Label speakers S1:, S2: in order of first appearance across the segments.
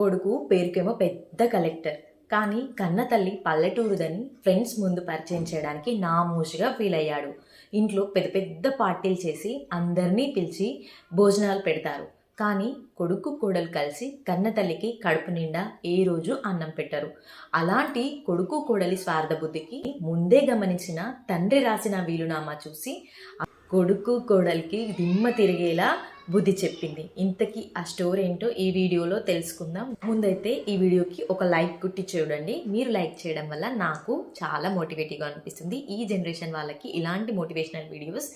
S1: కొడుకు పేరుకేమో పెద్ద కలెక్టర్, కానీ కన్న తల్లి పల్లెటూరుదని ఫ్రెండ్స్ ముందు పరిచయం చేయడానికి నామూషిగా ఫీల్ అయ్యాడు. ఇంట్లో పెద్ద పెద్ద పార్టీలు చేసి అందరినీ పిలిచి భోజనాలు పెడతారు. కానీ కొడుకు కోడలు కలిసి కన్న తల్లికి కడుపు నిండా ఏ రోజు అన్నం పెట్టరు. అలాంటి కొడుకు కోడలి స్వార్థ బుద్ధికి ముందే గమనించిన తండ్రి రాసిన వీలునామా చూసి కొడుకు కోడలికి దిమ్మ తిరిగేలా బుద్ధి చెప్పింది. ఇంతకీ ఆ స్టోరీ ఏంటో ఈ వీడియోలో తెలుసుకుందాం. ముందైతే ఈ వీడియోకి ఒక లైక్ కొట్టి చూడండి. మీరు లైక్ చేయడం వల్ల నాకు చాలా మోటివేటివ్గా అనిపిస్తుంది. ఈ జనరేషన్ వాళ్ళకి ఇలాంటి మోటివేషనల్ వీడియోస్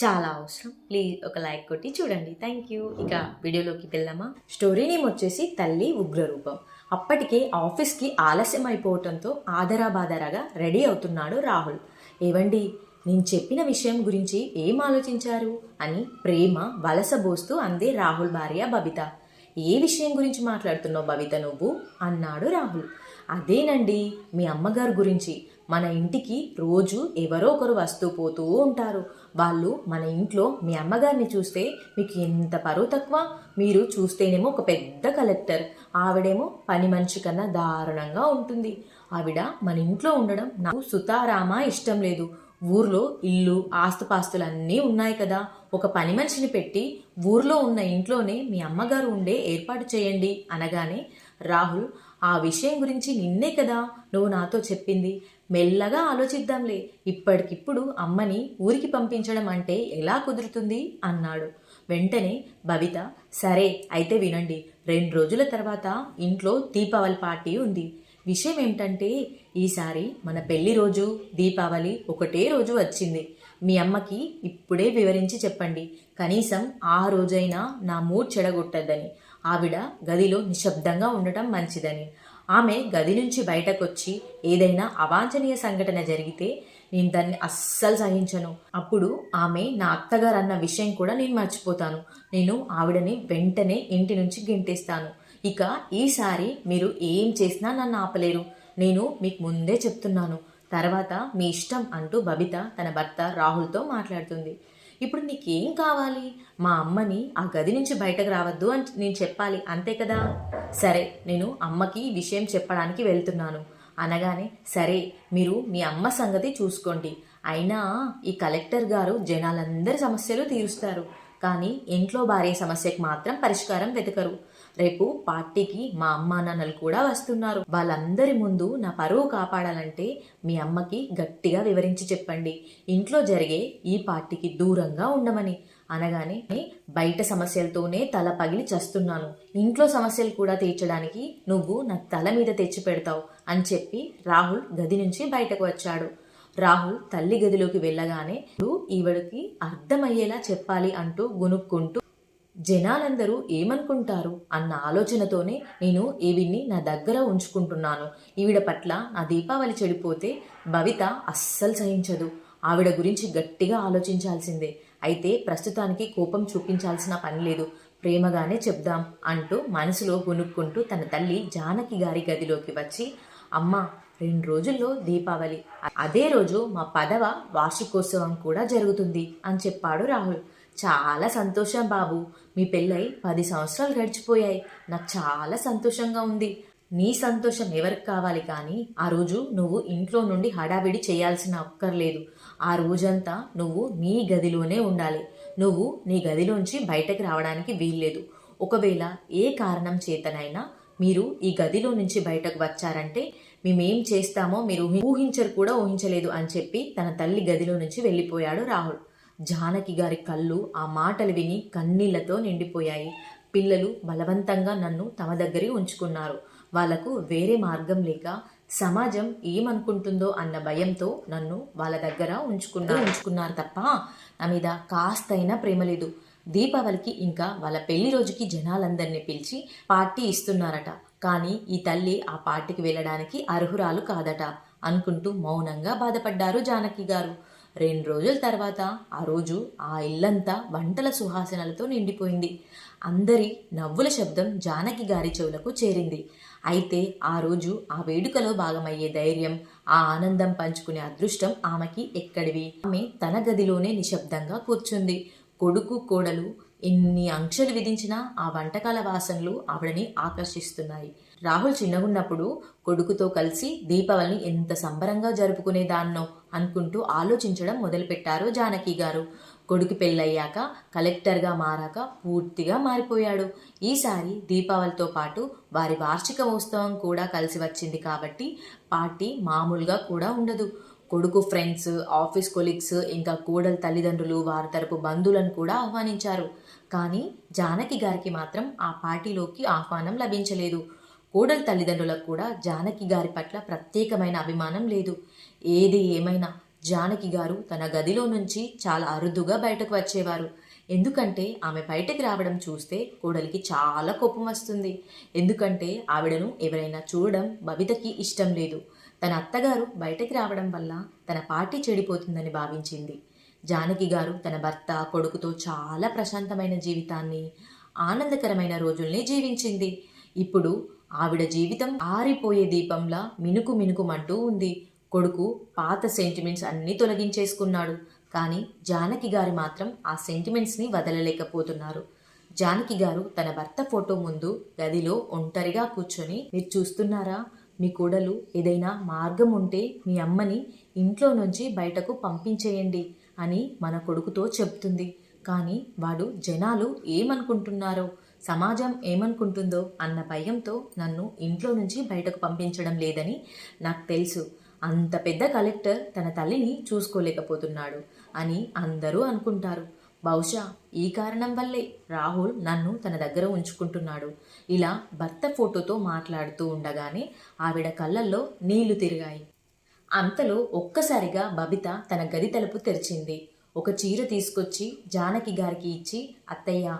S1: చాలా అవసరం. ప్లీజ్ ఒక లైక్ కొట్టి చూడండి. Thank you. ఇక వీడియోలోకి వెళ్దామా? స్టోరీ నేమ్ వచ్చేసి తల్లి ఉగ్రరూపం. అప్పటికే ఆఫీస్కి ఆలస్యం అయిపోవడంతో ఆదరాబాదరాగా రెడీ అవుతున్నాడు రాహుల్. ఏవండి, నేను చెప్పిన విషయం గురించి ఏం ఆలోచించారు అని ప్రేమ వలసబోస్తూ అందే రాహుల్ భార్య బబిత. ఏ విషయం గురించి మాట్లాడుతున్నావు బబిత నువ్వు అన్నాడు రాహుల్. అదేనండి, మీ అమ్మగారు గురించి. మన ఇంటికి రోజు ఎవరో ఒకరు వస్తూ పోతూ ఉంటారు. వాళ్ళు మన ఇంట్లో మీ అమ్మగారిని చూస్తే మీకు ఎంత పరువు తక్కువ. మీరు చూస్తేనేమో ఒక పెద్ద కలెక్టర్, ఆవిడేమో పని మనిషి కన్నా దారుణంగా ఉంటుంది. ఆవిడ మన ఇంట్లో ఉండడం నాకు సుతారామా ఇష్టం లేదు. ఊర్లో ఇల్లు ఆస్తుపాస్తులు అన్నీ ఉన్నాయి కదా, ఒక పని మనిషిని పెట్టి ఊర్లో ఉన్న ఇంట్లోనే మీ అమ్మగారు ఉండే ఏర్పాటు చేయండి అనగానే రాహుల్, ఆ విషయం గురించి నిన్నే కదా నువ్వు నాతో చెప్పింది. మెల్లగా ఆలోచిద్దాంలే, ఇప్పటికిప్పుడు అమ్మని ఊరికి పంపించడం అంటే ఎలా కుదురుతుంది అన్నాడు. వెంటనే బబిత, సరే అయితే వినండి, 2 రోజుల తర్వాత ఇంట్లో దీపావళి పార్టీ ఉంది. విషయం ఏమిటంటే ఈసారి మన పెళ్లి రోజు దీపావళి ఒకటే రోజు వచ్చింది. మీ అమ్మకి ఇప్పుడే వివరించి చెప్పండి, కనీసం ఆ రోజైనా నా మూడ్ చెడగొట్టద్దని. ఆవిడ గదిలో నిశ్శబ్దంగా ఉండటం మంచిదని. ఆమె గది నుంచి బయటకొచ్చి ఏదైనా అవాంఛనీయ సంఘటన జరిగితే నేను దాన్ని అస్సలు సహించను. అప్పుడు ఆమె నా అత్తగారు అన్న విషయం కూడా నేను మర్చిపోతాను. నేను ఆవిడని వెంటనే ఇంటి నుంచి గెంటేస్తాను. ఇక ఈసారి మీరు ఏం చేసినా నన్ను ఆపలేరు. నేను మీకు ముందే చెప్తున్నాను. తర్వాత మీ ఇష్టం అంటూ బబిత తన భర్త రాహుల్తో మాట్లాడుతుంది. ఇప్పుడు నీకేం కావాలి? మా అమ్మని ఆ గది నుంచి బయటకు రావద్దు అని నేను చెప్పాలి, అంతే కదా? సరే, నేను అమ్మకి ఈ విషయం చెప్పడానికి వెళ్తున్నాను అనగానే, సరే మీరు మీ అమ్మ సంగతి చూసుకోండి. అయినా ఈ కలెక్టర్ గారు జనాలందరి సమస్యలు తీరుస్తారు, కానీ ఇంట్లో భార్య సమస్యకు మాత్రం పరిష్కారం వెతకరు. రేపు పార్టీకి మా అమ్మా నాన్నలు కూడా వస్తున్నారు. వాళ్ళందరి ముందు నా పరువు కాపాడాలంటే మీ అమ్మకి గట్టిగా వివరించి చెప్పండి, ఇంట్లో జరిగే ఈ పార్టీకి దూరంగా ఉండమని. అనగానే, బయట సమస్యలతోనే తల పగిలి చస్తున్నాను, ఇంట్లో సమస్యలు కూడా తీర్చడానికి నువ్వు నా తల మీద తెచ్చి పెడతావు అని చెప్పి రాహుల్ గది నుంచి బయటకు వచ్చాడు. రాహుల్ తల్లి గదిలోకి వెళ్ళగానే ఈవిడికి అర్థమయ్యేలా చెప్పాలి అంటూ గునుక్కుంటూ, జనాలందరూ ఏమనుకుంటారు అన్న ఆలోచనతోనే నేను ఈవిడ్ని నా దగ్గర ఉంచుకుంటున్నాను. ఈవిడ పట్ల నా దీపావళి చెడిపోతే భవిత అస్సలు సహించదు. ఆవిడ గురించి గట్టిగా ఆలోచించాల్సిందే. అయితే ప్రస్తుతానికి కోపం చూపించాల్సిన పని లేదు, ప్రేమగానే చెప్దాం అంటూ మనసులో గునుక్కుంటూ తన తల్లి జానకి గారి గదిలోకి వచ్చి, అమ్మ, 2 రోజుల్లో దీపావళి, అదే రోజు మా 10వ వార్షికోత్సవం కూడా జరుగుతుంది అని చెప్పాడు రాహుల్. చాలా సంతోషం బాబు, మీ పెళ్ళై 10 సంవత్సరాలు గడిచిపోయాయి. నాకు చాలా సంతోషంగా ఉంది. నీ సంతోషం ఎవరికి కావాలి, కానీ ఆ రోజు నువ్వు ఇంట్లో నుండి హడావిడి చేయాల్సిన అక్కర్లేదు. ఆ రోజంతా నువ్వు నీ గదిలోనే ఉండాలి. నువ్వు నీ గదిలోంచి బయటకు రావడానికి వీల్లేదు. ఒకవేళ ఏ కారణం చేతనైనా మీరు ఈ గదిలో నుంచి బయటకు వచ్చారంటే మేమేం చేస్తామో మీరు ఊహించలేదు అని చెప్పి తన తల్లి గదిలో నుంచి వెళ్ళిపోయాడు రాహుల్. జానకి గారి కళ్ళు ఆ మాటలు విని కన్నీళ్లతో నిండిపోయాయి. పిల్లలు బలవంతంగా నన్ను తమ దగ్గరే ఉంచుకున్నారు. వాళ్లకు వేరే మార్గం లేక సమాజం ఏమనుకుంటుందో అన్న భయంతో నన్ను వాళ్ళ దగ్గర ఉంచుకున్నారు తప్ప నా మీద కాస్తైనా ప్రేమ లేదు. దీపావళికి ఇంకా వాళ్ళ పెళ్లి రోజుకి జనాలందరినీ పిలిచి పార్టీ ఇస్తున్నారట, కానీ ఈ తల్లి ఆ పార్టీకి వెళ్ళడానికి అర్హురాలు కాదట అనుకుంటూ మౌనంగా బాధపడ్డారు జానకి గారు. 2 రోజుల తర్వాత ఆ రోజు ఆ ఇల్లంతా వంటల సువాసనలతో నిండిపోయింది. అందరి నవ్వుల శబ్దం జానకి గారి చెవులకు చేరింది. అయితే ఆ రోజు ఆ వేడుకలో భాగమయ్యే ధైర్యం, ఆ ఆనందం పంచుకునే అదృష్టం ఆమెకి ఎక్కడివి? ఆమె తన గదిలోనే నిశ్శబ్దంగా కూర్చుంది. కొడుకు కోడలు ఎన్ని ఆంక్షలు విధించినా ఆ వంటకాల వాసనలు ఆవిడని ఆకర్షిస్తున్నాయి. రాహుల్ చిన్నగున్నప్పుడు కొడుకుతో కలిసి దీపావళిని ఎంత సంబరంగా జరుపుకునేదాన్నో అనుకుంటూ ఆలోచించడం మొదలుపెట్టారు జానకి గారు. కొడుకు పెళ్ళయ్యాక కలెక్టర్గా మారాక పూర్తిగా మారిపోయాడు. ఈసారి దీపావళితో పాటు వారి వార్షిక ఉత్సవం కూడా కలిసి వచ్చింది కాబట్టి పార్టీ మామూలుగా కూడా ఉండదు. కొడుకు ఫ్రెండ్స్, ఆఫీస్ కొలీగ్స్, ఇంకా కోడలు తల్లిదండ్రులు, వారి తరపు బంధువులను కూడా ఆహ్వానించారు. కానీ జానకి గారికి మాత్రం ఆ పార్టీలోకి ఆహ్వానం లభించలేదు. కోడలు తల్లిదండ్రులకు కూడా జానకి గారి పట్ల ప్రత్యేకమైన అభిమానం లేదు. ఏది ఏమైనా జానకి గారు తన గదిలో నుంచి చాలా అరుదుగా బయటకు వచ్చేవారు. ఎందుకంటే ఆమె బయటకు రావడం చూస్తే కోడలికి చాలా కోపం వస్తుంది. ఎందుకంటే ఆవిడను ఎవరైనా చూడడం బబితకి ఇష్టం లేదు. తన అత్తగారు బయటకు రావడం వల్ల తన పార్టీ చెడిపోతుందని భావించింది. జానకి గారు తన భర్త, కొడుకుతో చాలా ప్రశాంతమైన జీవితాన్ని, ఆనందకరమైన రోజుల్ని జీవించింది. ఇప్పుడు ఆవిడ జీవితం ఆరిపోయే దీపంలా మినుకు మినుకుమంటూ ఉంది. కొడుకు పాత సెంటిమెంట్స్ అన్నీ తొలగించేసుకున్నాడు. కానీ జానకి గారు మాత్రం ఆ సెంటిమెంట్స్ని వదలలేకపోతున్నారు. జానకి గారు తన భర్త ఫోటో ముందు గదిలో ఒంటరిగా కూర్చొని, మీరు చూస్తున్నారా, మీ కోడలు ఏదైనా మార్గం ఉంటే మీ అమ్మని ఇంట్లో నుంచి బయటకు పంపించేయండి అని మన కొడుకుతో చెప్తుంది. కానీ వాడు జనాలు ఏమనుకుంటున్నారో, సమాజం ఏమనుకుంటుందో అన్న భయంతో నన్ను ఇంట్లో నుంచి బయటకు పంపించడం లేదని నాకు తెలుసు. అంత పెద్ద కలెక్టర్ తన తల్లిని చూసుకోలేకపోతున్నాడు అని అందరూ అనుకుంటారు. బహుశా ఈ కారణం వల్లే రాహుల్ నన్ను తన దగ్గర ఉంచుకుంటున్నాడు. ఇలా భర్త ఫోటోతో మాట్లాడుతూ ఉండగానే ఆవిడ కళ్ళల్లో నీళ్లు తిరిగాయి. అంతలో ఒక్కసారిగా బబిత తన గది తలుపు తెరిచింది. ఒక చీర తీసుకొచ్చి జానకి గారికి ఇచ్చి, అత్తయ్య,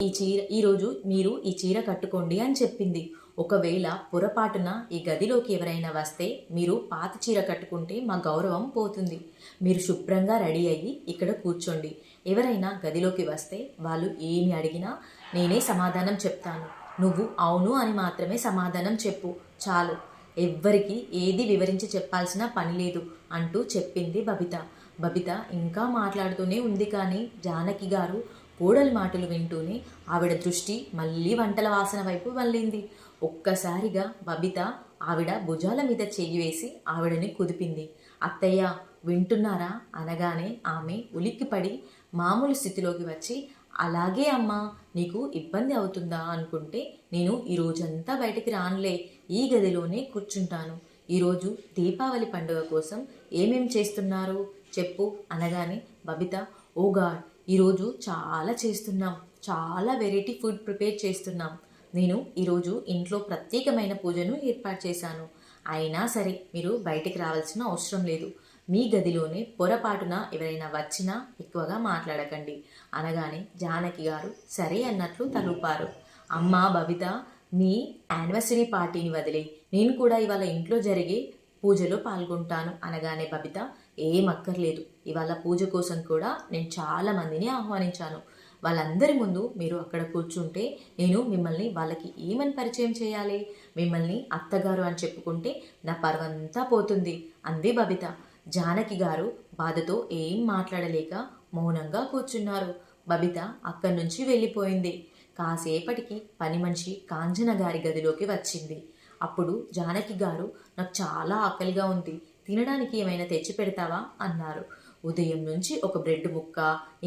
S1: ఈరోజు మీరు ఈ చీర కట్టుకోండి అని చెప్పింది. ఒకవేళ పొరపాటున ఈ గదిలోకి ఎవరైనా వస్తే మీరు పాత చీర కట్టుకుంటే మా గౌరవం పోతుంది. మీరు శుభ్రంగా రెడీ అయ్యి ఇక్కడ కూర్చోండి. ఎవరైనా గదిలోకి వస్తే వాళ్ళు ఏమి అడిగినా నేనే సమాధానం చెప్తాను. నువ్వు అవును అని మాత్రమే సమాధానం చెప్పు, చాలు. ఎవ్వరికి ఏది వివరించి చెప్పాల్సిన పని లేదు అంటూ చెప్పింది బబిత. బబిత ఇంకా మాట్లాడుతూనే ఉంది. కానీ జానకి గారు కోడలి మాటలు వింటూనే ఆవిడ దృష్టి మళ్ళీ వంటల వాసన వైపు మళ్ళింది. ఒక్కసారిగా బబిత ఆవిడ భుజాల మీద చెయ్యి వేసి ఆవిడని కుదిపింది. అత్తయ్య, వింటున్నారా అనగానే ఆమె ఉలిక్కిపడి మామూలు స్థితిలోకి వచ్చి, అలాగే అమ్మా, నీకు ఇబ్బంది అవుతుందా అనుకుంటే నేను ఈ రోజంతా బయటికి రానులే, ఈ గదిలోనే కూర్చుంటాను. ఈరోజు దీపావళి పండుగ కోసం ఏమేం చేస్తున్నారు చెప్పు అనగానే బబిత, ఓ గాడ్, ఈరోజు చాలా చేస్తున్నాం, చాలా వెరైటీ ఫుడ్ ప్రిపేర్ చేస్తున్నాం. నేను ఈరోజు ఇంట్లో ప్రత్యేకమైన పూజను ఏర్పాటు చేశాను. అయినా సరే మీరు బయటికి రావాల్సిన అవసరం లేదు. మీ గదిలోనే పొరపాటున ఎవరైనా వచ్చినా ఎక్కువగా మాట్లాడకండి అనగానే జానకి గారు సరే అన్నట్లు తలూపారు. అమ్మా బబిత, మీ యానివర్సరీ పార్టీని వదిలే, నేను కూడా ఇవాళ ఇంట్లో జరిగే పూజలో పాల్గొంటాను అనగానే బబిత, ఏం అక్కర్లేదు, ఇవాళ పూజ కోసం కూడా నేను చాలా మందిని ఆహ్వానించాను. వాళ్ళందరి ముందు మీరు అక్కడ కూర్చుంటే నేను మిమ్మల్ని వాళ్ళకి ఏమని పరిచయం చేయాలి? మిమ్మల్ని అత్తగారు అని చెప్పుకుంటే నా పర్వంతా పోతుంది అంది బబిత. జానకి గారు బాధతో ఏం మాట్లాడలేక మౌనంగా కూర్చున్నారు. బబిత అక్కడి నుంచి వెళ్ళిపోయింది. కాసేపటికి పని మనిషి కాంచన గారి గదిలోకి వచ్చింది. అప్పుడు జానకి గారు, నాకు చాలా ఆకలిగా ఉంది, తినడానికి ఏమైనా తెచ్చి పెడతావా అన్నారు. ఉదయం నుంచి ఒక బ్రెడ్ ముక్క,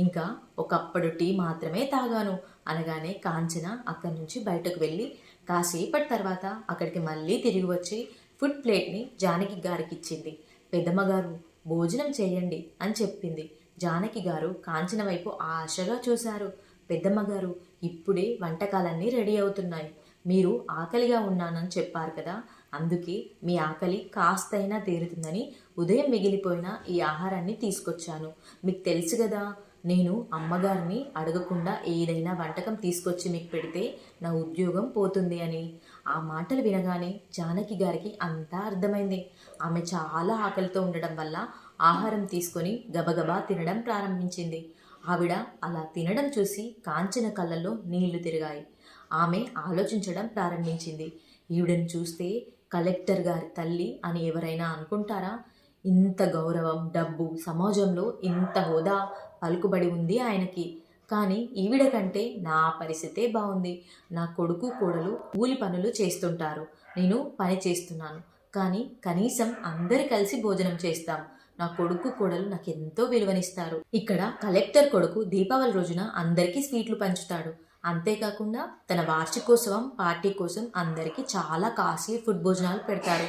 S1: ఇంకా ఒక కప్పుడు టీ మాత్రమే తాగాను అనగానే కాంచన అక్కడి నుంచి బయటకు వెళ్ళి కాసేపటి తర్వాత అక్కడికి మళ్ళీ తిరిగి వచ్చి ఫుడ్ ప్లేట్ని జానకి గారికి ఇచ్చింది. పెద్దమ్మగారు, భోజనం చేయండి అని చెప్పింది. జానకి గారు కాంచన వైపు ఆశగా చూశారు. పెద్దమ్మగారు, ఇప్పుడే వంటకాలన్నీ రెడీ అవుతున్నాయి. మీరు ఆకలిగా ఉన్నానని చెప్పారు కదా, అందుకే మీ ఆకలి కాస్తైనా తీరుతుందని ఉదయం మిగిలిపోయిన ఈ ఆహారాన్ని తీసుకొచ్చాను. మీకు తెలుసు కదా, నేను అమ్మగారిని అడగకుండా ఏదైనా వంటకం తీసుకొచ్చి మీకు పెడితే నా ఉద్యోగం పోతుంది అని. ఆ మాటలు వినగానే జానకి గారికి అంతా అర్థమైంది. ఆమె చాలా ఆకలితో ఉండడం వల్ల ఆహారం తీసుకొని గబగబా తినడం ప్రారంభించింది. ఆవిడ అలా తినడం చూసి కాంచన కళ్ళల్లో నీళ్లు తిరిగాయి. ఆమె ఆలోచించడం ప్రారంభించింది. ఈవిడను చూస్తే కలెక్టర్ గారి తల్లి అని ఎవరైనా అనుకుంటారా? ఇంత గౌరవం, డబ్బు, సమాజంలో ఇంత హోదా, పలుకుబడి ఉంది ఆయనకి. కానీ ఈవిడ కంటే నా పరిస్థితే బాగుంది. నా కొడుకు కోడలు కూలి పనులు చేస్తుంటారు, నేను పని చేస్తున్నాను. కానీ కనీసం అందరు కలిసి భోజనం చేస్తాం. నా కొడుకు కోడలు నాకు ఎంతో విలువనిస్తారు. ఇక్కడ కలెక్టర్ కొడుకు దీపావళి రోజున అందరికీ స్వీట్లు పంచుతాడు. అంతేకాకుండా తన వార్షికోత్సవం పార్టీ కోసం అందరికీ చాలా కాస్ట్లీ ఫుడ్ భోజనాలు పెడతారు.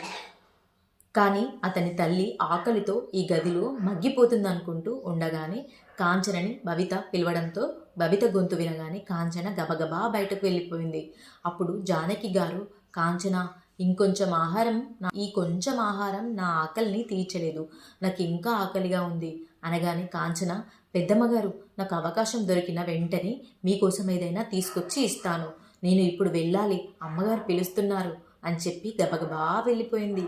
S1: కానీ అతని తల్లి ఆకలితో ఈ గదిలో మగ్గిపోతుందనుకుంటూ ఉండగానే కాంచనని బబిత పిలవడంతో బబిత గొంతు వినగానే కాంచన గబగబా బయటకు వెళ్ళిపోయింది. అప్పుడు జానకి గారు, కాంచన, ఈ కొంచెం ఆహారం నా ఆకలిని తీర్చలేదు, నాకు ఇంకా ఆకలిగా ఉంది అనగానే కాంచన, పెద్దమ్మగారు, నాకు అవకాశం దొరికిన వెంటనే మీకోసం ఏదైనా తీసుకొచ్చి ఇస్తాను, నేను ఇప్పుడు వెళ్ళాలి, అమ్మగారు పిలుస్తున్నారు అని చెప్పి గబగబా వెళ్ళిపోయింది.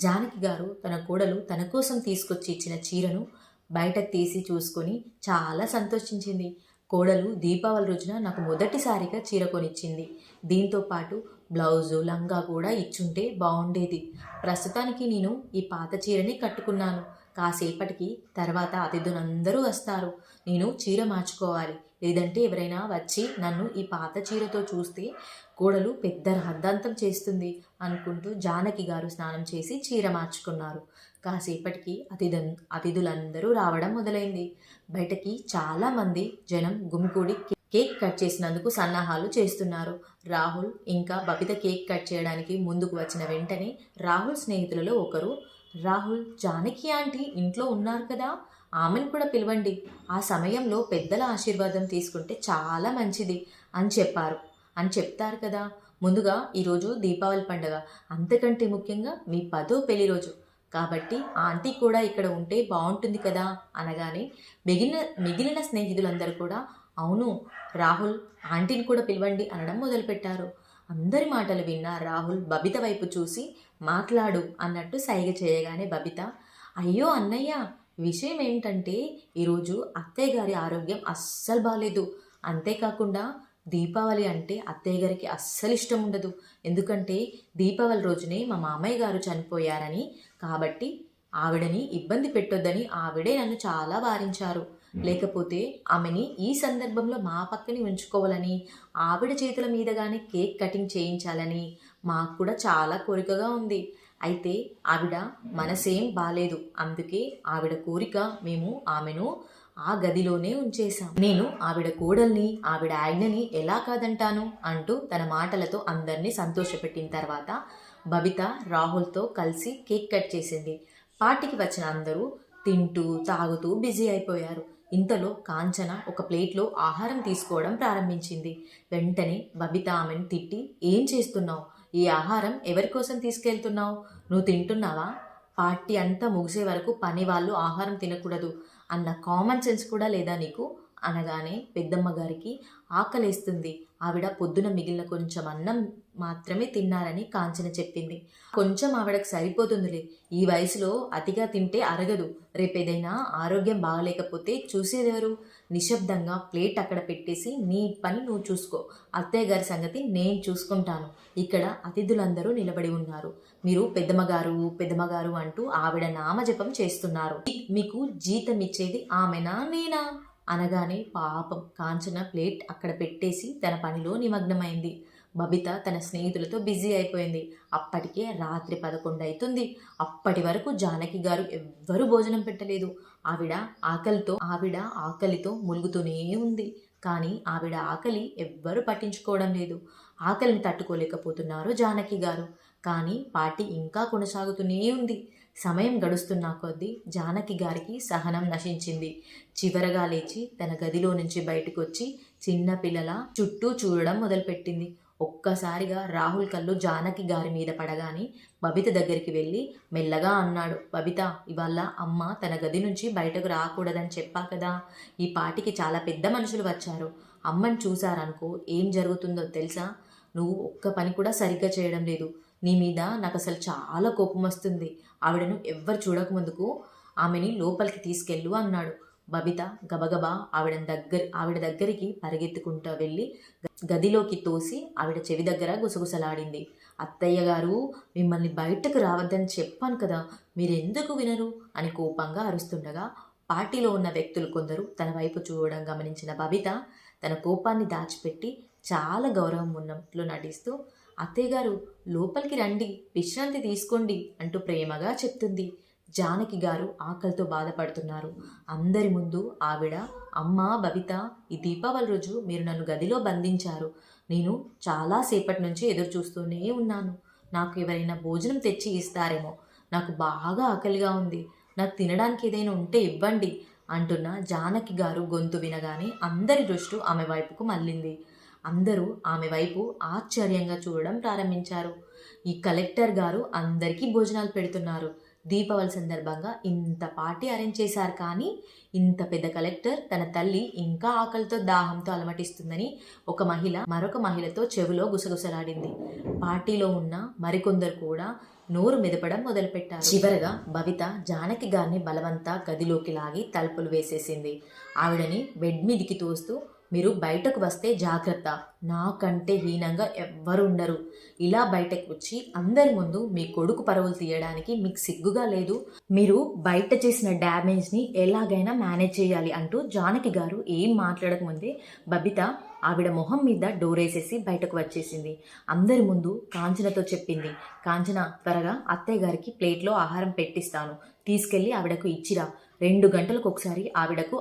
S1: జానకి గారు తన కోడలు తన కోసం తీసుకొచ్చి ఇచ్చిన చీరను బయటకు తీసి చూసుకొని చాలా సంతోషించింది. కోడలు దీపావళి రోజున నాకు మొదటిసారిగా చీర కొనిచ్చింది. దీంతో పాటు బ్లౌజు లంగా కూడా ఇచ్చుంటే బాగుండేది. ప్రస్తుతానికి నేను ఈ పాత చీరని కట్టుకున్నాను. కాసేపటికి తర్వాత అతిథులందరూ వస్తారు, నేను చీర మార్చుకోవాలి, లేదంటే ఎవరైనా వచ్చి నన్ను ఈ పాత చీరతో చూస్తే కోడలు పెద్ద రహదాంతం చేస్తుంది అనుకుంటూ జానకి గారు స్నానం చేసి చీర మార్చుకున్నారు. కాసేపటికి అతిథులందరూ రావడం మొదలైంది. బయటకి చాలామంది జనం గుమికూడి కేక్ కట్ చేసినందుకు సన్నాహాలు చేస్తున్నారు. రాహుల్ ఇంకా బబిత కేక్ కట్ చేయడానికి ముందుకు వచ్చిన వెంటనే రాహుల్ స్నేహితులలో ఒకరు, రాహుల్, జానకి ఆంటీ ఇంట్లో ఉన్నారు కదా, ఆమెను కూడా పిలవండి, ఆ సమయంలో పెద్దల ఆశీర్వాదం తీసుకుంటే చాలా మంచిది అని చెప్తారు కదా. ముందుగా ఈరోజు దీపావళి పండుగ, అంతకంటే ముఖ్యంగా మీ 10వ పెళ్లి రోజు కాబట్టి ఆంటీ కూడా ఇక్కడ ఉంటే బాగుంటుంది కదా అనగానే మిగిలిన స్నేహితులందరూ కూడా అవును రాహుల్, ఆంటీని కూడా పిలవండి అనడం మొదలుపెట్టారు. అందరి మాటలు విన్న రాహుల్ బబిత వైపు చూసి మాట్లాడు అన్నట్టు సైగ చేయగానే బబిత, అయ్యో అన్నయ్య, విషయం ఏంటంటే ఈరోజు అత్తయ్య గారి ఆరోగ్యం అస్సలు బాగాలేదు. అంతేకాకుండా దీపావళి అంటే అత్తయ్య గారికి అస్సలు ఇష్టం ఉండదు. ఎందుకంటే దీపావళి రోజునే మా మామయ్య గారు చనిపోయారని, కాబట్టి ఆవిడని ఇబ్బంది పెట్టొద్దని ఆవిడే నన్ను చాలా వారించారు. లేకపోతే ఆమెని ఈ సందర్భంలో మా పక్కనే ఉంచుకోవాలని, ఆవిడ చేతుల మీదగానే కేక్ కటింగ్ చేయించాలని మాకు కూడా చాలా కోరికగా ఉంది. అయితే ఆవిడ మనసేం బాలేదు, అందుకే ఆవిడ కోరిక మేము ఆమెను ఆ గదిలోనే ఉంచేశాం. నేను ఆవిడ కోడల్ని, ఆవిడ ఆజ్ఞని ఎలా కాదంటాను అంటూ తన మాటలతో అందరినీ సంతోషపెట్టిన తర్వాత బబిత రాహుల్తో కలిసి కేక్ కట్ చేసింది. పార్టీకి వచ్చిన అందరూ తింటూ తాగుతూ బిజీ అయిపోయారు. ఇంతలో కాంచన ఒక ప్లేట్లో ఆహారం తీసుకోవడం ప్రారంభించింది. వెంటనే బబిత ఆమెను తిట్టి, ఏం చేస్తున్నావు, ఈ ఆహారం ఎవరి కోసం తీసుకెళ్తున్నావు, నువ్వు తింటున్నావా, పార్టీ అంతా ముగిసే వరకు పని వాళ్ళు ఆహారం తినకూడదు అన్న కామన్ సెన్స్ కూడా లేదా నీకు అనగానే పెద్దమ్మ గారికి ఆకలేస్తుంది. ఆవిడ పొద్దున మిగిలిన కొంచెం అన్నం మాత్రమే తిన్నారని కాంచన చెప్పింది. కొంచెం ఆవిడకు సరిపోతుందిలే, ఈ వయసులో అతిగా తింటే అరగదు, రేపేదైనా ఆరోగ్యం బాగలేకపోతే చూసేదెవరు, నిశ్శబ్దంగా ప్లేట్ అక్కడ పెట్టేసి నీ పని నువ్వు చూసుకో, అత్తయ్య గారి సంగతి నేను చూసుకుంటాను. ఇక్కడ అతిథులందరూ నిలబడి ఉన్నారు, మీరు పెద్దమ్మగారు అంటూ ఆవిడ నామజపం చేస్తున్నారు. మీకు జీతం ఇచ్చేది ఆమెనా నేనా అనగానే పాపం కాంచన ప్లేట్ అక్కడ పెట్టేసి తన పనిలో నిమగ్నమైంది. బబిత తన స్నేహితులతో బిజీ అయిపోయింది. అప్పటికే రాత్రి 11 అవుతుంది. అప్పటి వరకు జానకి గారు ఎవ్వరూ భోజనం పెట్టలేదు. ఆవిడ ఆకలితో ములుగుతూనే ఉంది. కానీ ఆవిడ ఆకలి ఎవ్వరూ పట్టించుకోవడం లేదు. ఆకలిని తట్టుకోలేకపోతున్నారు జానకి గారు. కానీ పార్టీ ఇంకా కొనసాగుతూనే ఉంది. సమయం గడుస్తున్న కొద్దీ జానకి గారికి సహనం నశించింది. చివరగా లేచి తన గదిలో నుంచి బయటకు వచ్చి చిన్న పిల్లల చుట్టూ చూడడం మొదలుపెట్టింది. ఒక్కసారిగా రాహుల్ కళ్ళు జానకి గారి మీద పడగానే బబిత దగ్గరికి వెళ్ళి మెల్లగా అన్నాడు, బబిత, ఇవాళ అమ్మ తన గది నుంచి బయటకు రాకూడదని చెప్పా కదా, ఈ పాటికి చాలా పెద్ద మనుషులు వచ్చారు, అమ్మని చూశారనుకో ఏం జరుగుతుందో తెలుసా, నువ్వు ఒక్క పని కూడా సరిగ్గా చేయడం లేదు, నీ మీద నాకు అసలు చాలా కోపం వస్తుంది, ఆవిడను ఎవ్వరు చూడకముందుకు ఆమెని లోపలికి తీసుకెళ్ళు అన్నాడు. బబిత గబగబా ఆవిడ దగ్గరికి పరిగెత్తుకుంటూ వెళ్ళి గదిలోకి తోసి ఆవిడ చెవి దగ్గర గుసగుసలాడింది. అత్తయ్య గారు, మిమ్మల్ని బయటకు రావద్దని చెప్పాను కదా, మీరెందుకు వినరు అని కోపంగా అరుస్తుండగా పార్టీలో ఉన్న వ్యక్తులు కొందరు తన వైపు చూడడం గమనించిన బబిత తన కోపాన్ని దాచిపెట్టి చాలా గౌరవం ఉన్నట్లు నటిస్తూ, అత్తయ్య గారు లోపలికి రండి, విశ్రాంతి తీసుకోండి అంటూ ప్రేమగా చెప్తుంది. జానకి గారు ఆకలితో బాధపడుతున్నారు. అందరి ముందు ఆవిడ, అమ్మా బబిత, ఈ దీపావళి రోజు మీరు నన్ను గదిలో బంధించారు. నేను చాలాసేపటి నుంచి ఎదురు చూస్తూనే ఉన్నాను. నాకు ఎవరైనా భోజనం తెచ్చి ఇస్తారేమో, నాకు బాగా ఆకలిగా ఉంది, నాకు తినడానికి ఏదైనా ఉంటే ఇవ్వండి అంటున్న జానకి గారు గొంతు వినగానే అందరి దృష్టి ఆమె వైపుకు మళ్ళింది. అందరూ ఆమె వైపు ఆశ్చర్యంగా చూడడం ప్రారంభించారు. ఈ కలెక్టర్ గారు అందరికీ భోజనాలు పెడుతున్నారు. దీపావళి సందర్భంగా ఇంత పార్టీ అరేంజ్ చేశారు, కానీ ఇంత పెద్ద కలెక్టర్ తన తల్లి ఇంకా ఆకలితో దాహంతో అలమటిస్తుందని ఒక మహిళ మరొక మహిళతో చెవిలో గుసగుసలాడింది. పార్టీలో ఉన్న మరికొందరు కూడా నోరు మెదపడం మొదలుపెట్టారు. చివరగా బబిత జానకి గారిని బలవంతా గదిలోకి లాగి తలుపులు వేసేసింది. ఆవిడని బెడ్ మీదికి తోస్తూ, మీరు బయటకు వస్తే జాగ్రత్త, నాకంటే హీనంగా ఎవ్వరు ఉండరు. ఇలా బయటకు వచ్చి అందరి ముందు మీ కొడుకు పరువులు తీయడానికి మీకు సిగ్గుగా లేదు? మీరు బయట చేసిన డ్యామేజ్ని ఎలాగైనా మేనేజ్ చేయాలి అంటూ జానకి గారు ఏం మాట్లాడకముందే బబిత ఆవిడ మొహం మీద డోరేసేసి బయటకు వచ్చేసింది. అందరి ముందు కాంచనతో చెప్పింది, కాంచన త్వరగా అత్తయ్య గారికి ప్లేట్లో ఆహారం పెట్టిస్తాను, తీసుకెళ్ళి ఆవిడకు ఇచ్చిరా. 2 గంటలకు ఒకసారి ఆవిడకు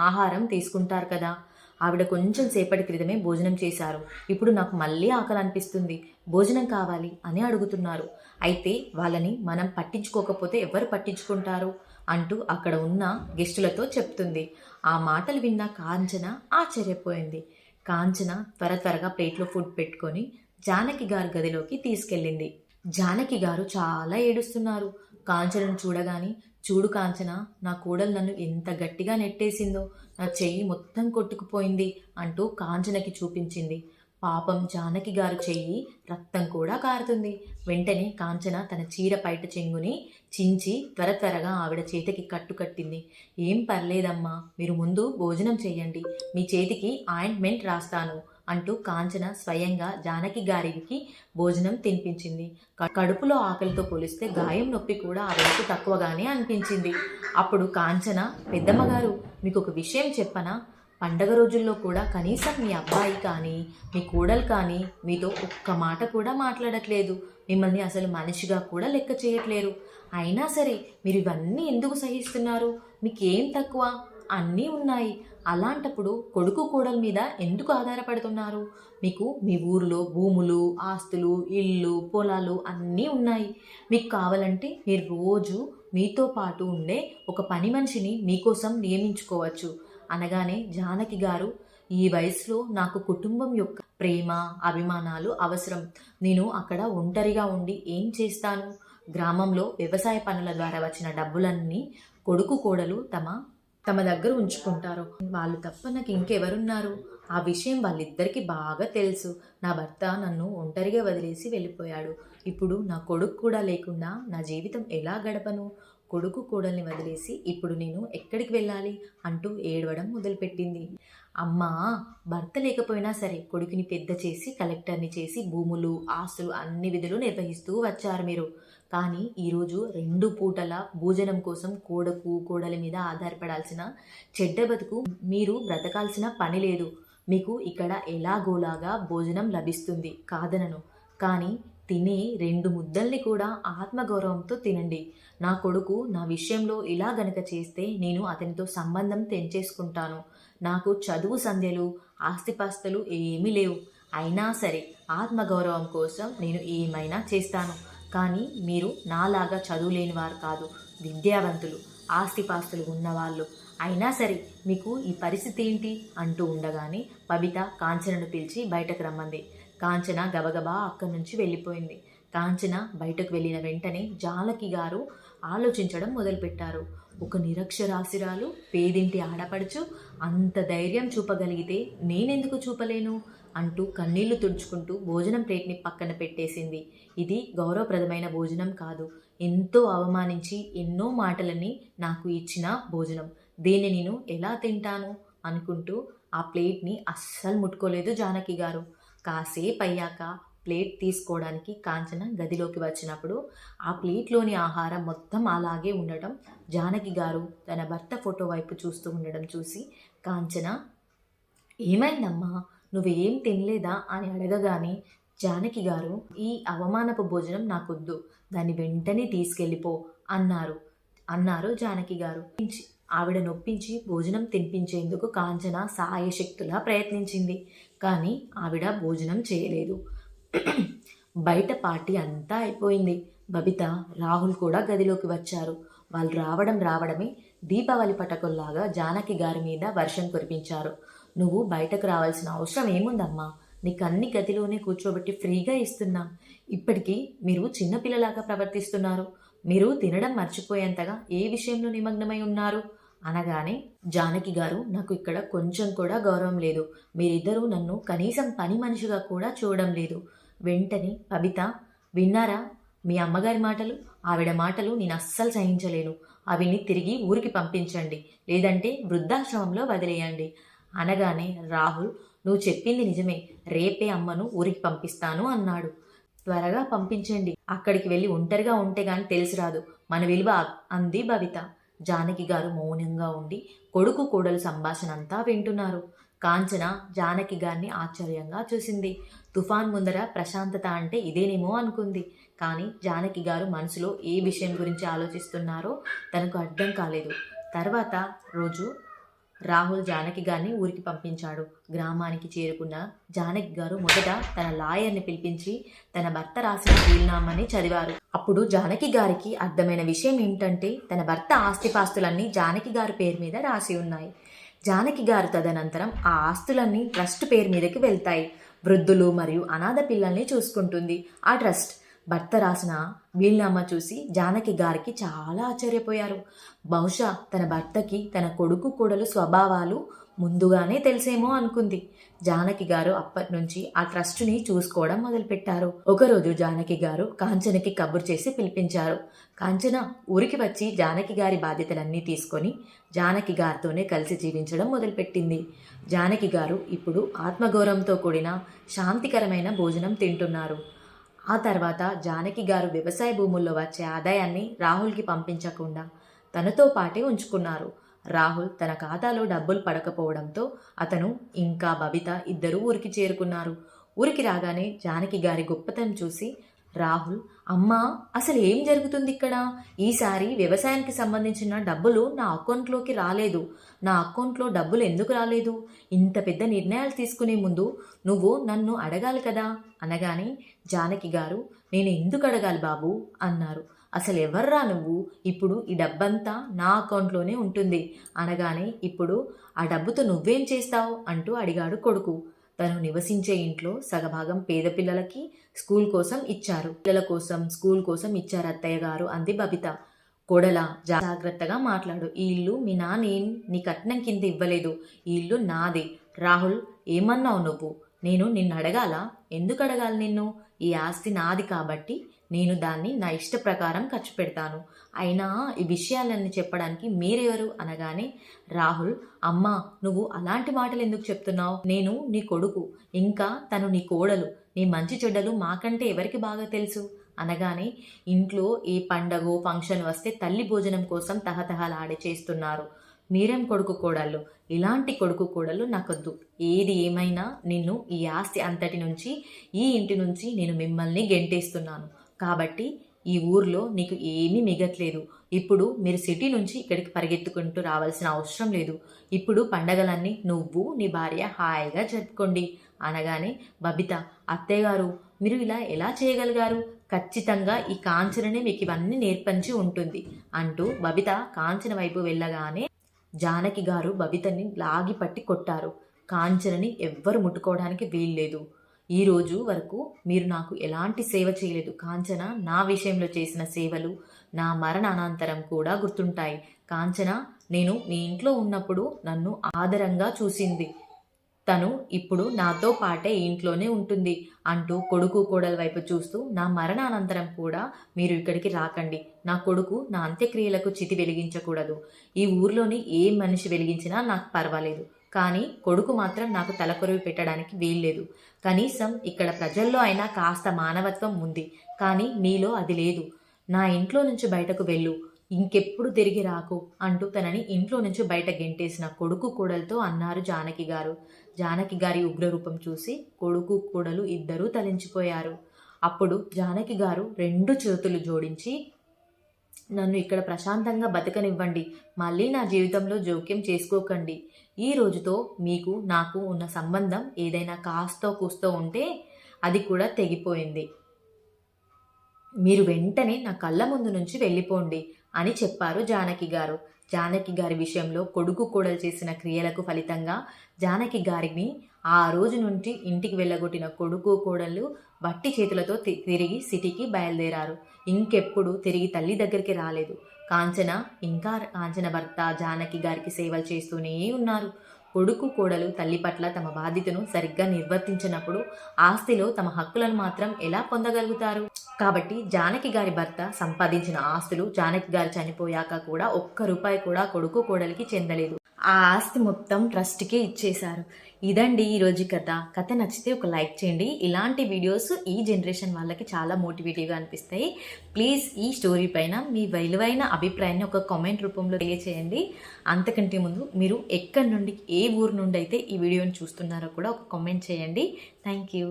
S1: ఆహారం తీసుకుంటారు కదా. ఆవిడ కొంచెం సేపటి క్రితమే భోజనం చేశారు. ఇప్పుడు నాకు మళ్ళీ ఆకలి అనిపిస్తుంది, భోజనం కావాలి అని అడుగుతున్నారు. అయితే వాళ్ళని మనం పట్టించుకోకపోతే ఎవరు పట్టించుకుంటారు అంటూ అక్కడ ఉన్న గెస్టులతో చెప్తుంది. ఆ మాటలు విన్న కాంచన ఆశ్చర్యపోయింది. కాంచన త్వరగా ప్లేట్లో ఫుడ్ పెట్టుకొని జానకి గారి గదిలోకి తీసుకెళ్ళింది. జానకి గారు చాలా ఏడుస్తున్నారు. కాంచనను చూడగాని, చూడు కాంచన, నా కోడలు నన్ను ఎంత గట్టిగా నెట్టేసిందో, నా చెయ్యి మొత్తం కొట్టుకుపోయింది అంటూ కాంచనకి చూపించింది. పాపం జానకి గారు చెయ్యి రక్తం కూడా కారుతుంది. వెంటనే కాంచన తన చీర పైట చెంగుని చించి త్వరగా ఆవిడ చేతికి కట్టింది. ఏం పర్లేదమ్మా, మీరు ముందు భోజనం చేయండి, మీ చేతికి ఆయింట్మెంట్ రాస్తాను అంటూ కాంచన స్వయంగా జానకి గారికి భోజనం తినిపించింది. కడుపులో ఆకలితో పోలిస్తే గాయం నొప్పి కూడా ఆవిడకు తక్కువగానే అనిపించింది. అప్పుడు కాంచన, పెద్దమ్మగారు మీకు ఒక విషయం చెప్పనా? పండగ రోజుల్లో కూడా కనీసం మీ అబ్బాయి కానీ మీ కోడలు కానీ మీతో ఒక్క మాట కూడా మాట్లాడట్లేదు. మిమ్మల్ని అసలు మనిషిగా కూడా లెక్క చేయట్లేరు. అయినా సరే మీరు ఇవన్నీ ఎందుకు సహిస్తున్నారు? మీకేం తక్కువ? అన్నీ ఉన్నాయి. అలాంటప్పుడు కొడుకు కోడల మీద ఎందుకు ఆధారపడుతున్నారు? మీకు మీ ఊరిలో భూములు, ఆస్తులు, ఇళ్ళు, పొలాలు అన్నీ ఉన్నాయి. మీకు కావాలంటే మీరు రోజు మీతో పాటు ఉండే ఒక పని మనిషిని మీకోసం నియమించుకోవచ్చు అనగానే జానకి గారు, ఈ వయసులో నాకు కుటుంబం యొక్క ప్రేమ, అభిమానాలు అవసరం. నేను అక్కడ ఒంటరిగా ఉండి ఏం చేస్తాను? గ్రామంలో వ్యవసాయ పనుల ద్వారా వచ్చిన డబ్బులన్నీ కొడుకు కోడలు తమ దగ్గర ఉంచుకుంటారు. వాళ్ళు తప్ప నాకు ఇంకెవరున్నారు? ఆ విషయం వాళ్ళిద్దరికీ బాగా తెలుసు. నా భర్త నన్ను ఒంటరిగా వదిలేసి వెళ్ళిపోయాడు. ఇప్పుడు నా కొడుకు కూడా లేకుండా నా జీవితం ఎలా గడపను? కొడుకు కోడల్ని వదిలేసి ఇప్పుడు నేను ఎక్కడికి వెళ్ళాలి అంటూ ఏడవడం మొదలుపెట్టింది. అమ్మా, భర్త లేకపోయినా సరే కొడుకుని పెద్ద చేసి కలెక్టర్ని చేసి భూములు, ఆస్తులు అన్ని విధులు నిర్వహిస్తూ వచ్చారు మీరు. కానీ ఈరోజు 2 పూటల భోజనం కోసం కోడలి మీద ఆధారపడాల్సిన చెడ్డ బతుకు మీరు బ్రతకాల్సిన పని లేదు. మీకు ఇక్కడ ఎలాగోలాగా భోజనం లభిస్తుంది, కాదనను. కానీ తినే 2 ముద్దల్ని కూడా ఆత్మగౌరవంతో తినండి. నా కొడుకు నా విషయంలో ఇలా గనక చేస్తే నేను అతనితో సంబంధం తెంచేసుకుంటాను. నాకు చదువు సంధ్యలు, ఆస్తిపాస్తులు ఏమీ లేవు. అయినా సరే ఆత్మగౌరవం కోసం నేను ఏమైనా చేస్తాను. కానీ మీరు నాలాగా చదువులేని వారు కాదు, విద్యావంతులు, ఆస్తిపాస్తులు ఉన్నవాళ్ళు. అయినా సరే మీకు ఈ పరిస్థితి ఏంటి అంటూ ఉండగానే బబిత కాంచనను పిలిచి బయటకు రమ్మంది. కాంచన గబగబా అక్కడి నుంచి వెళ్ళిపోయింది. కాంచన బయటకు వెళ్ళిన వెంటనే జానకి గారు ఆలోచించడం మొదలుపెట్టారు. ఒక నిరక్షరాస్యురాలు, పేదింటి ఆడపడుచు అంత ధైర్యం చూపగలిగితే నేనెందుకు చూపలేను అంటూ కన్నీళ్లు తుడుచుకుంటూ భోజనం ప్లేట్ని పక్కన పెట్టేసింది. ఇది గౌరవప్రదమైన భోజనం కాదు, ఎంతో అవమానించి ఎన్నో మాటలని నాకు ఇచ్చిన భోజనం. దీన్ని నేను ఎలా తింటాను అనుకుంటూ ఆ ప్లేట్ని అస్సలు ముట్టుకోలేదు జానకి గారు. కాసేపు అయ్యాక ప్లేట్ తీసుకోవడానికి కాంచన గదిలోకి వచ్చినప్పుడు ఆ ప్లేట్లోని ఆహారం మొత్తం అలాగే ఉండటం, జానకి గారు తన భర్త ఫోటో వైపు చూస్తూ ఉండడం చూసి కాంచన, ఏమైందమ్మా, నువ్వేం తినలేదా అని అడగగానే జానకి గారు, ఈ అవమానపు భోజనం నాకొద్దు, దాన్ని వెంటనే తీసుకెళ్ళిపో అన్నారు జానకి గారు. ఆవిడ నొప్పించి భోజనం తినిపించేందుకు కాంచన సాయశక్తులా ప్రయత్నించింది. కానీ ఆవిడ భోజనం చేయలేదు. బయట పార్టీ అంతా అయిపోయింది. బబిత, రాహుల్ కూడా గదిలోకి వచ్చారు. వాళ్ళు రావడమే దీపావళి పటకుల్లాగా జానకి గారి మీద వర్షం కురిపించారు. నువ్వు బయటకు రావాల్సిన అవసరం ఏముందమ్మా, నీకు అన్ని గదిలోనే కూర్చోబెట్టి ఫ్రీగా ఇస్తున్నాం. ఇప్పటికీ మీరు చిన్నపిల్లలాగా ప్రవర్తిస్తున్నారు. మీరు తినడం మర్చిపోయేంతగా ఏ విషయంలో నిమగ్నమై ఉన్నారు అనగానే, జానకి గారు, నాకు ఇక్కడ కొంచెం కూడా గౌరవం లేదు. మీరిద్దరూ నన్ను కనీసం పని మనిషిగా కూడా చూడడం లేదు. వెంటనే బబిత, విన్నారా మీ అమ్మగారి మాటలు? ఆవిడ మాటలు నేను అస్సలు సహించలేను. అవిని తిరిగి ఊరికి పంపించండి, లేదంటే వృద్ధాశ్రమంలో వదిలేయండి అనగానే రాహుల్, నువ్వు చెప్పింది నిజమే, రేపే అమ్మను ఊరికి పంపిస్తాను అన్నాడు. త్వరగా పంపించండి, అక్కడికి వెళ్ళి ఒంటరిగా ఉంటే గాని తెలిసి రాదు మన విలువ అంది బబిత. జానకి గారు మౌనంగా ఉండి కొడుకు కోడలు సంభాషణ అంతా వింటున్నారు. కాంచన జానకి గారిని ఆశ్చర్యంగా చూసింది. తుఫాన్ ముందర ప్రశాంతత అంటే ఇదేనేమో అనుకుంది. కానీ జానకి గారు మనసులో ఏ విషయం గురించి ఆలోచిస్తున్నారో తనకు అర్థం కాలేదు. తర్వాత రోజు రాహుల్ జానకి గారిని ఊరికి పంపించాడు. గ్రామానికి చేరుకున్న జానకి గారు మొదట తన లాయర్ని పిలిపించి తన భర్త రాసిన వీలునామాని చదివారు. అప్పుడు జానకి గారికి అర్థమైన విషయం ఏంటంటే, తన భర్త ఆస్తిపాస్తులన్నీ జానకి గారి పేరు మీద రాసి ఉన్నాయి. జానకి గారు తదనంతరం ఆ ఆస్తులన్నీ ట్రస్ట్ పేరు మీదకి వెళ్తాయి. వృద్ధులు మరియు అనాథ పిల్లల్ని చూసుకుంటుంది ఆ ట్రస్ట్. భర్త రాసిన వీలునామా చూసి జానకి గారికి చాలా ఆశ్చర్యపోయారు. బహుశా తన భర్తకి తన కొడుకు కోడలు స్వభావాలు ముందుగానే తెలిసేమో అనుకుంది. జానకి గారు అప్పటి నుంచి ఆ ట్రస్టుని చూసుకోవడం మొదలుపెట్టారు. ఒకరోజు జానకి గారు కాంచనకి కబురు చేసి పిలిపించారు. కాంచన ఊరికి వచ్చి జానకి గారి బాధ్యతలన్నీ తీసుకొని జానకి గారితోనే కలిసి జీవించడం మొదలుపెట్టింది. జానకి గారు ఇప్పుడు ఆత్మగౌరవంతో కూడిన శాంతికరమైన భోజనం తింటున్నారు. ఆ తర్వాత జానకి గారు వ్యవసాయ భూముల్లో వచ్చే ఆదాయాన్ని రాహుల్కి పంపించకుండా తనతో పాటే ఉంచుకున్నారు. రాహుల్ తన ఖాతాలో డబ్బులు పడకపోవడంతో అతను ఇంకా బబిత ఇద్దరూ ఊరికి చేరుకున్నారు. ఊరికి రాగానే జానకి గారి గొప్పతనం చూసి రాహుల్, అమ్మా, అసలు ఏం జరుగుతుంది ఇక్కడ? ఈసారి వ్యవసాయానికి సంబంధించిన డబ్బులు నా అకౌంట్లోకి రాలేదు. నా అకౌంట్లో డబ్బులు ఎందుకు రాలేదు? ఇంత పెద్ద నిర్ణయాలు తీసుకునే ముందు నువ్వు నన్ను అడగాలి కదా అనగానే జానకి గారు, నేను ఎందుకు అడగాలి బాబు అన్నారు. అసలు ఎవర్రా నువ్వు? ఇప్పుడు ఈ డబ్బంతా నా అకౌంట్లోనే ఉంటుంది అనగానే, ఇప్పుడు ఆ డబ్బుతో నువ్వేం చేస్తావు అంటూ అడిగాడు కొడుకు. తను నివసించే ఇంట్లో సగభాగం పేద పిల్లలకి స్కూల్ కోసం ఇచ్చారు. పిల్లల కోసం స్కూల్ కోసం ఇచ్చారు అత్తయ్య గారు అంది బబిత. కోడలా, జాగ్రత్తగా మాట్లాడు. ఈ ఇల్లు మీ నాన్న నీ కట్నం కింద ఇవ్వలేదు. ఈ ఇల్లు నాదే. రాహుల్, ఏమన్నావు నువ్వు? నేను నిన్ను అడగాలా? ఎందుకు అడగాలి నిన్ను? ఈ ఆస్తి నాది కాబట్టి నేను దాన్ని నా ఇష్ట ప్రకారం ఖర్చు పెడతాను. అయినా ఈ విషయాలన్నీ చెప్పడానికి మీరెవరు అనగానే రాహుల్, అమ్మా, నువ్వు అలాంటి మాటలు ఎందుకు చెప్తున్నావు? నేను నీ కొడుకు, ఇంకా తను నీ కోడలు. నీ మంచి చెడ్డలు మాకంటే ఎవరికి బాగా తెలుసు అనగానే, ఇంట్లో ఏ పండగో ఫంక్షన్ వస్తే తల్లి భోజనం కోసం తహతహలాడే చేస్తున్నారు. మీరేం కొడుకు కోడళ్ళు? ఇలాంటి కొడుకు కోడళ్ళు నాకొద్దు. ఏది ఏమైనా నిన్ను ఈ ఆస్తి అంతటి నుంచి, ఈ ఇంటి నుంచి నేను మిమ్మల్ని గెంటేస్తున్నాను. కాబట్టి ఈ ఊర్లో నీకు ఏమీ మిగట్లేదు. ఇప్పుడు మీరు సిటీ నుంచి ఇక్కడికి పరిగెత్తుకుంటూ రావాల్సిన అవసరం లేదు. ఇప్పుడు పండగలన్నీ నువ్వు నీ భార్య హాయిగా జరుపుకోండి అనగానే బబిత, అత్తయ్య గారు, మీరు ఇలా ఎలా చేయగలిగారు? ఖచ్చితంగా ఈ కాంచననే మీకు ఇవన్నీ నేర్పించి ఉంటుంది అంటూ బబిత కాంచన వైపు వెళ్ళగానే జానకి గారు బబితని లాగి పట్టి కొట్టారు. కాంచనని ఎవ్వరు ముట్టుకోవడానికి వీల్లేదు. ఈ రోజు వరకు మీరు నాకు ఎలాంటి సేవ చేయలేదు. కాంచన నా విషయంలో చేసిన సేవలు నా మరణ అనంతరం కూడా గుర్తుంటాయి. కాంచన, నేను నీ ఇంట్లో ఉన్నప్పుడు నన్ను ఆదరంగా చూసింది. తను ఇప్పుడు నాతో పాటే ఇంట్లోనే ఉంటుంది అంటూ కొడుకు కోడల వైపు చూస్తూ, నా మరణ అనంతరం కూడా మీరు ఇక్కడికి రాకండి. నా కొడుకు నా అంత్యక్రియలకు చితి వెలిగించకూడదు. ఈ ఊర్లోని ఏ మనిషి వెలిగించినా నాకు పర్వాలేదు, కానీ కొడుకు మాత్రం నాకు తలకొరివి పెట్టడానికి వీల్లేదు. కనీసం ఇక్కడ ప్రజల్లో అయినా కాస్త మానవత్వం ఉంది, కానీ మీలో అది లేదు. నా ఇంట్లో నుంచి బయటకు వెళ్ళు, ఇంకెప్పుడు తిరిగి రాకు అంటూ తనని ఇంట్లో నుంచి బయట గెంటేసిన కొడుకు కోడలతో అన్నారు జానకి గారు. జానకి గారి ఉగ్రరూపం చూసి కొడుకు కోడలు ఇద్దరూ తలించిపోయారు. అప్పుడు జానకి గారు 2 చేతులు జోడించి, నన్ను ఇక్కడ ప్రశాంతంగా బతకనివ్వండి, మళ్ళీ నా జీవితంలో జోక్యం చేసుకోకండి. ఈ రోజుతో మీకు నాకు ఉన్న సంబంధం ఏదైనా కాస్తో కూస్తో ఉంటే అది కూడా తెగిపోయింది. మీరు వెంటనే నా కళ్ళ ముందు నుంచి వెళ్ళిపోండి అని చెప్పారు జానకి గారు. జానకి గారి విషయంలో కొడుకు కోడలు చేసిన క్రియలకు ఫలితంగా జానకి గారిని ఆ రోజు నుండి ఇంటికి వెళ్ళగొట్టిన కొడుకు కోడళ్ళు వట్టి చేతులతో తిరిగి సిటీకి బయలుదేరారు. ఇంకెప్పుడు తిరిగి తల్లి దగ్గరికి రాలేదు. కాంచన భర్త జానకి గారికి సేవలు చేస్తూనే ఉన్నారు. కొడుకు కోడలు తల్లి పట్ల తమ బాధ్యతను సరిగ్గా నిర్వర్తించినప్పుడు ఆస్తిలో తమ హక్కులను మాత్రం ఎలా పొందగలుగుతారు? కాబట్టి జానకి గారి భర్త సంపాదించిన ఆస్తులు జానకి గారు చనిపోయాక కూడా ఒక్క రూపాయి కూడా కొడుకు కోడలికి చెందలేదు. ఆ ఆస్తి మొత్తం ట్రస్ట్కే ఇచ్చేశారు. ఇదండి ఈరోజు కథ నచ్చితే ఒక లైక్ చేయండి. ఇలాంటి వీడియోస్ ఈ జనరేషన్ వాళ్ళకి చాలా మోటివేటివ్గా అనిపిస్తాయి. ప్లీజ్ ఈ స్టోరీ పైన మీ విలువైన అభిప్రాయాన్ని ఒక కామెంట్ రూపంలో తెలియచేయండి. అంతకంటే ముందు మీరు ఎక్కడి నుండి ఏ ఊరు నుండి అయితే ఈ వీడియోని చూస్తున్నారో కూడా ఒక కామెంట్ చేయండి. Thank you.